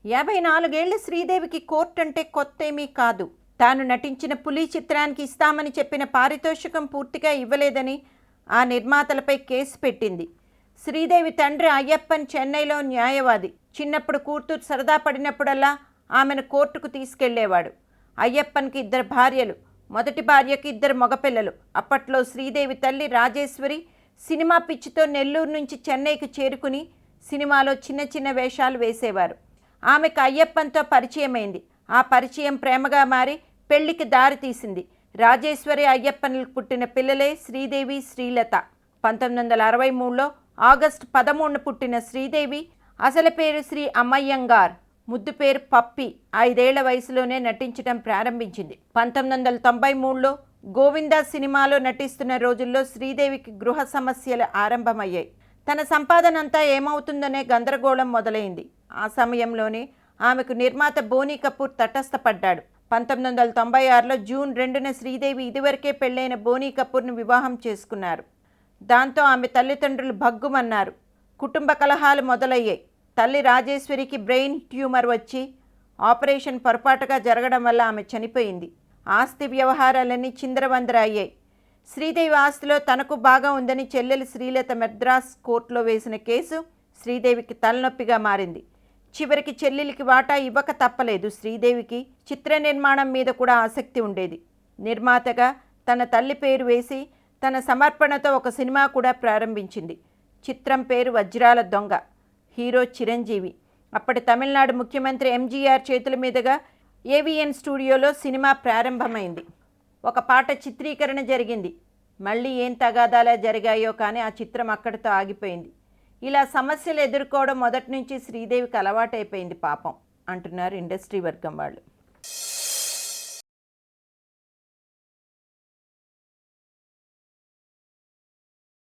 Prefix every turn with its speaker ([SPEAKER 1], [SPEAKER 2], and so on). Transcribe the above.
[SPEAKER 1] 54 ఏళ్ల శ్రీదేవికి కోర్టు అంటే కొత్తేమీ కాదు. తాను నటించిన పులి చిత్రానికి ఇస్తామని చెప్పిన పారితోషికం పూర్తిగా ఇవ్వలేదని ఆ నిర్మాతలపై కేసు పెట్టింది. శ్రీదేవి తండ్రి అయ్యప్పన్ చెన్నైలో న్యాయవాది. చిన్నప్పుడు కూతురు సరదా పడినప్పుడల్లా ఆమెను కోర్టుకు తీసుకెళ్లేవాడు. అయ్యప్పన్కి 2 భార్యలు. మొదటి భార్యకి 2 మగపిల్లలు. అప్పట్లో శ్రీదేవి తల్లి రాజేశ్వరి సినిమా పిచ్చితో నెల్లూరు నుంచి చెన్నైకి చేరుకుని సినిమాలో చిన్న చిన్న వేషాలు వేసేవారు. ఆమెకు అయ్యప్పన్తో పరిచయమైంది. ఆ పరిచయం ప్రేమగా మారి పెళ్లికి దారి తీసింది. రాజేశ్వరి అయ్యప్పన్లకు పుట్టిన పిల్లలే శ్రీదేవి, శ్రీలత. 1963లో ఆగస్టు 13న పుట్టిన శ్రీదేవి అసలు పేరు శ్రీ అమ్మయ్యంగార్, ముద్దు పేరు పప్పి. 5 ఏళ్ల వయసులోనే నటించడం ప్రారంభించింది. 1993లో గోవిందా సినిమాలో నటిస్తున్న రోజుల్లో శ్రీదేవికి గృహ సమస్యలు ఆరంభమయ్యాయి. తన సంపాదన అంతా ఏమవుతుందనే గందరగోళం మొదలైంది. ఆ సమయంలోనే ఆమెకు నిర్మాత బోనీ కపూర్ తటస్థపడ్డాడు. 1996లో జూన్ 2న శ్రీదేవి ఇదివరకే పెళ్లైన బోనీ కపూర్ను వివాహం చేసుకున్నారు. దాంతో ఆమె తల్లిదండ్రులు భగ్గుమన్నారు. కుటుంబ కలహాలు మొదలయ్యాయి. తల్లి రాజేశ్వరికి బ్రెయిన్ ట్యూమర్ వచ్చి ఆపరేషన్ పొరపాటుగా జరగడం వల్ల ఆమె చనిపోయింది. ఆస్తి వ్యవహారాలన్నీ చిందరవందర అయ్యాయి. శ్రీదేవి ఆస్తిలో తనకు బాగా ఉందని చెల్లెలు శ్రీలత మద్రాస్ కోర్టులో వేసిన కేసు శ్రీదేవికి తలనొప్పిగా మారింది. చివరికి చెల్లెలికి వాటా ఇవ్వక తప్పలేదు. శ్రీదేవికి చిత్ర నిర్మాణం మీద కూడా ఆసక్తి ఉండేది. నిర్మాతగా తన తల్లి పేరు వేసి తన సమర్పణతో ఒక సినిమా కూడా ప్రారంభించింది. చిత్రం పేరు వజ్రాల దొంగ. హీరో చిరంజీవి. అప్పటి తమిళనాడు ముఖ్యమంత్రి ఎంజీఆర్ చేతుల మీదుగా ఏవిఎన్ స్టూడియోలో సినిమా ప్రారంభమైంది. ఒక పాట చిత్రీకరణ జరిగింది. మళ్ళీ ఏం తగాదాలా జరిగాయో కానీ ఆ చిత్రం అక్కడితో ఆగిపోయింది. ఇలా సమస్యలు ఎదుర్కోవడం మొదటి నుంచి శ్రీదేవికి అలవాటైపోయింది పాపం అంటున్నారు ఇండస్ట్రీ వర్గం వాళ్ళు.